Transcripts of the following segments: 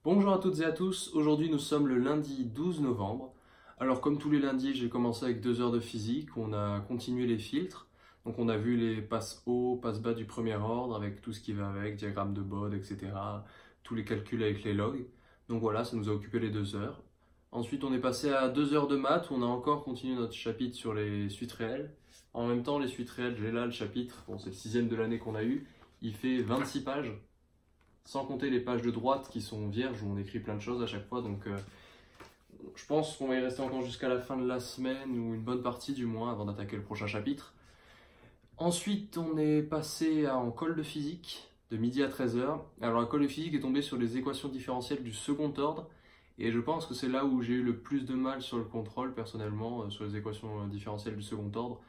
Bonjour à toutes et à tous, aujourd'hui nous sommes le lundi 12 novembre. Alors comme tous les lundis, j'ai commencé avec 2 heures de physique, on a continué les filtres. Donc on a vu les passes haut, passes bas du premier ordre avec tout ce qui va avec, diagramme de Bode, etc. Tous les calculs avec les logs. Donc voilà, ça nous a occupé les 2 heures. Ensuite on est passé à 2 heures de maths, où on a encore continué notre chapitre sur les suites réelles. En même temps les suites réelles, j'ai là le chapitre, bon, c'est le 6e de l'année qu'on a eu, il fait 26 pages. Sans compter les pages de droite qui sont vierges où on écrit plein de choses à chaque fois. Donc je pense qu'on va y rester encore jusqu'à la fin de la semaine ou une bonne partie du moins avant d'attaquer le prochain chapitre. Ensuite on est passé en colle de physique de midi à 13 heures. Alors la colle de physique est tombée sur les équations différentielles du second ordre et je pense que c'est là où j'ai eu le plus de mal sur le contrôle personnellement, sur les équations différentielles du second ordre.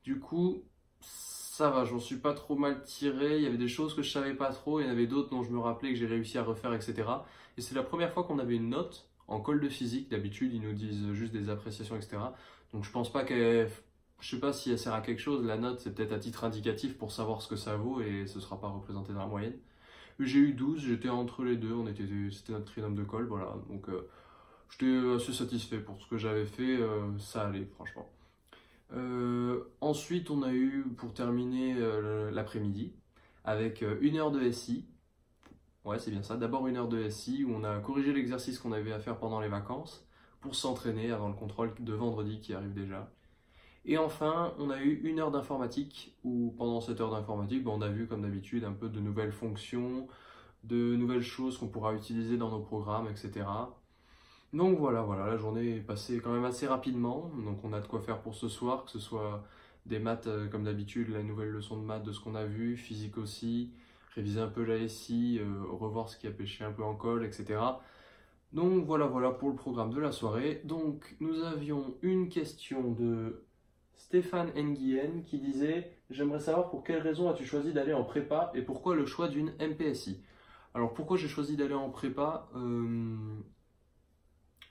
Du coup, ça va, j'en suis pas trop mal tiré. Il y avait des choses que je savais pas trop, il y en avait d'autres dont je me rappelais que j'ai réussi à refaire, etc. Et c'est la première fois qu'on avait une note en colle de physique. D'habitude, ils nous disent juste des appréciations, etc. Donc je pense pas qu'elle. Je sais pas si elle sert à quelque chose. La note, c'est peut-être à titre indicatif pour savoir ce que ça vaut et ce sera pas représenté dans la moyenne. J'ai eu 12, j'étais entre les deux, c'était notre trinôme de colle, voilà. Donc j'étais assez satisfait pour ce que j'avais fait, ça allait franchement. Ensuite, on a eu, pour terminer l'après-midi, avec 1 heure de SI. Ouais, c'est bien ça. D'abord 1 heure de SI où on a corrigé l'exercice qu'on avait à faire pendant les vacances pour s'entraîner avant le contrôle de vendredi qui arrive déjà. Et enfin, on a eu 1 heure d'informatique où pendant cette heure d'informatique, on a vu comme d'habitude un peu de nouvelles fonctions, de nouvelles choses qu'on pourra utiliser dans nos programmes, etc. Donc voilà, la journée est passée quand même assez rapidement, donc on a de quoi faire pour ce soir, que ce soit des maths comme d'habitude, la nouvelle leçon de maths de ce qu'on a vu, physique aussi, réviser un peu la SI, revoir ce qui a pêché un peu en colle, etc. Donc voilà pour le programme de la soirée. Donc nous avions une question de Stéphane Nguyen qui disait: j'aimerais savoir pour quelle raison as-tu choisi d'aller en prépa et pourquoi le choix d'une MPSI. Alors pourquoi j'ai choisi d'aller en prépa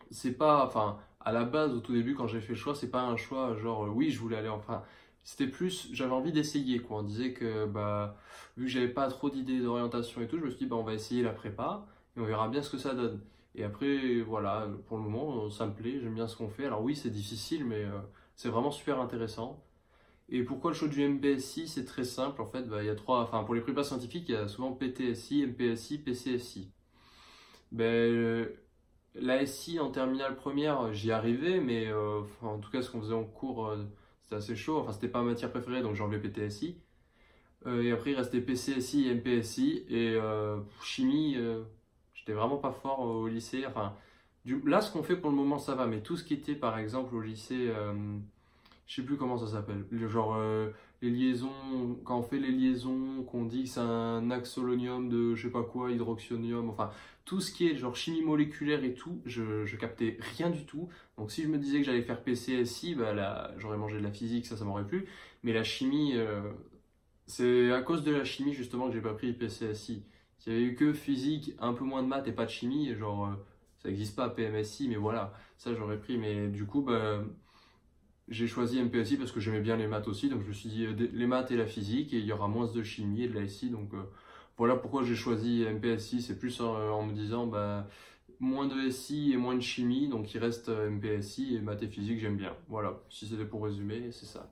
c'est pas, enfin, à la base, au tout début, quand j'ai fait le choix, c'est pas un choix genre oui, je voulais aller, enfin, c'était plus, j'avais envie d'essayer quoi. On disait que, bah, vu que j'avais pas trop d'idées d'orientation et tout, je me suis dit, bah, on va essayer la prépa et on verra bien ce que ça donne. Et après, voilà, pour le moment, ça me plaît, j'aime bien ce qu'on fait. Alors oui, c'est difficile, mais c'est vraiment super intéressant. Et pourquoi le choix du MPSI? C'est très simple, en fait, bah, il y a trois, enfin, pour les prépas scientifiques, il y a souvent PTSI, MPSI, PCSI. Ben, la SI en terminale première, j'y arrivais, mais enfin, en tout cas, ce qu'on faisait en cours, c'était assez chaud. Enfin, c'était pas ma matière préférée, donc j'ai enlevé PTSI. Et après, il restait PCSI et MPSI. Et chimie, j'étais vraiment pas fort au lycée. Enfin, là, ce qu'on fait pour le moment, ça va, mais tout ce qui était, par exemple, au lycée, je sais plus comment ça s'appelle. Genre les liaisons, quand on fait les liaisons, qu'on dit que c'est un axolonium de je sais pas quoi, hydroxyonium, enfin tout ce qui est genre chimie moléculaire et tout, je captais rien du tout. Donc si je me disais que j'allais faire PCSI, bah là j'aurais mangé de la physique, ça m'aurait plu. Mais la chimie, c'est à cause de la chimie justement que j'ai pas pris PCSI. S'il y avait eu que physique, un peu moins de maths et pas de chimie, genre ça n'existe pas PMSI, mais voilà, ça j'aurais pris. Mais du coup, bah j'ai choisi MPSI parce que j'aimais bien les maths aussi, donc je me suis dit les maths et la physique, et il y aura moins de chimie et de la SI, donc voilà pourquoi j'ai choisi MPSI, c'est plus en me disant bah, moins de SI et moins de chimie, donc il reste MPSI et maths et physique j'aime bien. Voilà, si c'était pour résumer, c'est ça.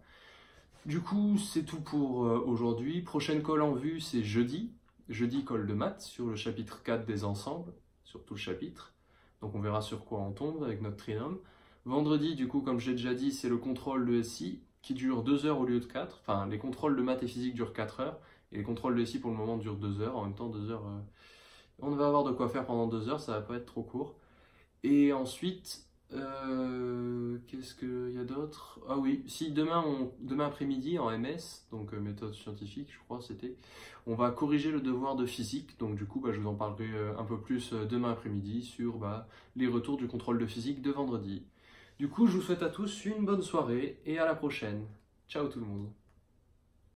Du coup, c'est tout pour aujourd'hui. Prochaine colle en vue, c'est jeudi. Jeudi, colle de maths sur le chapitre 4 des ensembles, sur tout le chapitre. Donc on verra sur quoi on tombe avec notre trinôme. Vendredi, du coup, comme je l'ai déjà dit, c'est le contrôle de SI qui dure 2 heures au lieu de 4. Enfin, les contrôles de maths et physique durent 4 heures. Et les contrôles de SI pour le moment durent 2 heures. En même temps, 2 heures, on va avoir de quoi faire pendant 2 heures, ça va pas être trop court. Et ensuite, qu'est-ce qu'il y a d'autre? Ah oui, si demain après-midi en MS, donc méthode scientifique, je crois c'était, on va corriger le devoir de physique. Donc du coup, bah, je vous en parlerai un peu plus demain après-midi sur bah, les retours du contrôle de physique de vendredi. Du coup, je vous souhaite à tous une bonne soirée et à la prochaine. Ciao tout le monde.